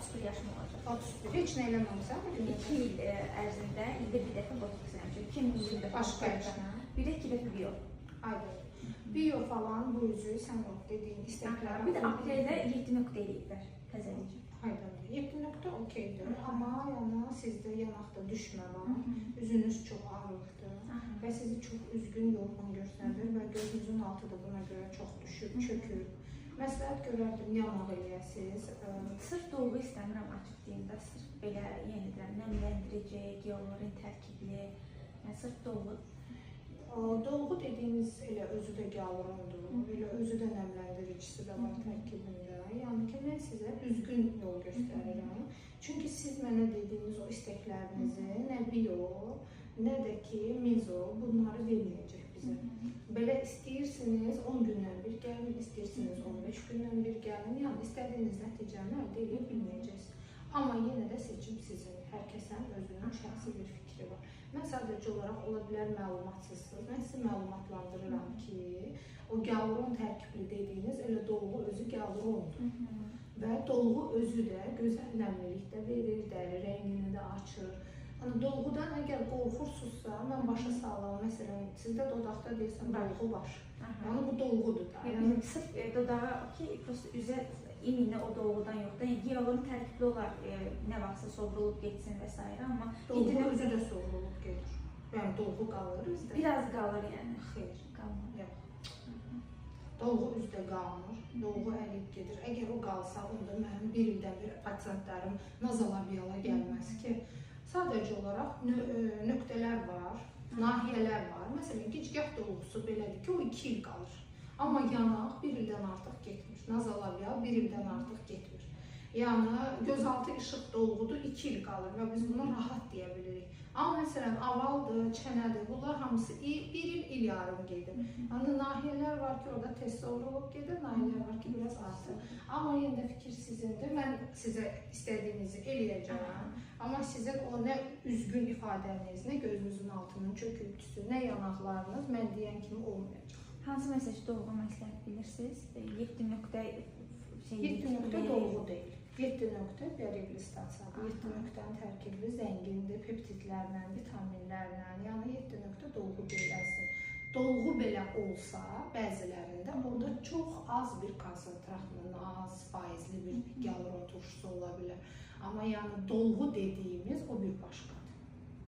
31 yaşım olacaq. 31. Heç nə eləməmsən? 2 il ərzində ildə bir dəfə botoks eləmişəm. 2020-də Başqa işlə. Bir də 2 dəfə biyo. Aydın. Biyo falan bu üzü sən o dediyin istəklər. Bir də apreldə 7 nöqtə eləyiblər təzəlicə. Aydın. 7 nöqtə okeydir. Amma yəni sizdə yanaqda düşmə var. Üzünüz çox ağırlıqdır və sizi çox üzgün, yorğun göstərir və gözünüzün altı da buna görə çox düşüb, çökür. Məsləhət görərdim yanaq eləyəsiniz. Sırf dolğu istəmirəm açıq deyim də, sırf belə yenildirəm, nəmləndirici, geolorin tərkibli, yəni sırf dolğu. Dolğu dediyimiz elə özü də gyalurondur, elə özü də nəmləndiricisi də var tərkibində. Yəni ki, mən sizə düzgün yol göstərirəm. Çünki siz mənə dediyiniz o istəklərinizi nə biyo, nə də ki, mezo bunları verməyəcək bizə. Belə istəyirsiniz 10 gündən bir gəlin, istəyirsiniz 15 gündən bir gəlin, yəni istədiyiniz nəticəni əldə edə bilməyəcəksiniz. Amma yenə də seçim sizin, hər kəsin özünün şəxsi bir fikri var. Mən sadəcə olaraq ola bilər məlumatsızsınız. Mən sizi məlumatlandırıram ki, o gyaluron tərkibli dediyiniz elə dolğu özü gyalurondur. Və dolğu özü də gözəl nəmlilik də verir, dəri rəngini də açır. Dolğudan əgər qorxursunuzsa, mən başa sağlam, məsələn, sizdə dodaqda deyəsən dolğu var. Yəni bu dolğudur da. Yəni sırf dodağa ki, üzə iminə o dolğudan yoxdur. Yəni gyaluron tərkibli olar, nə vaxtsa sovrulub getsin və s. Amma dolğu özü də sovrulub gedir. Yəni dolğu qalır üzdə. Biraz qalır yəni. Xeyr, qalmır. Yox. Dolğu üzdə qalmır, dolğu əlib gedir. Əgər o qalsa, onda mənim bir ildən bir pasientlərim nazolabiyala gəlməz ki, sadəcə olaraq nöqtələr var, nahiyələr var. Məsələn, gicgah dolğusu belədir ki, o 2 il qalır. Amma yanaq 1 ildən artıq getmir. Nazolabiyal 1 ildən artıq getmir. Yəni, gözaltı işıq dolğudur 2 il qalır və biz buna rahat deyə bilirik. Amma məsələn, avaldır, çənədir, bunlar hamısı 1 il yarım gedir. Yəni, nahiyələr var ki, orada tez sovrulub gedir, nahiyələr var ki, biraz artır. Amma yenə də fikir sizindir. Mən sizə istədiyinizi eləyəcəm. Amma sizin o nə üzgün ifadəniz, nə gözünüzün altının çöküntüsü, nə yanaqlarınız mən deyən kimi olmayacaq. Hansı məsəl dolğu məsləhət bilirsiniz? 7 nöqtə 7 nöqtə dolğu deyil. 7 nöqtə bəribli stasiyadır. 7 nöqtənin tərkibi zəngindir, peptidlərlə, vitaminlərlə. Yəni 7 nöqtə dolğu deyiləsidir. Dolğu belə olsa, bəzilərində orada çox az bir konsentrasının, az faizli bir gyaluron turşusu ola bilər. Amma yəni dolğu dediyimiz o bir başqa.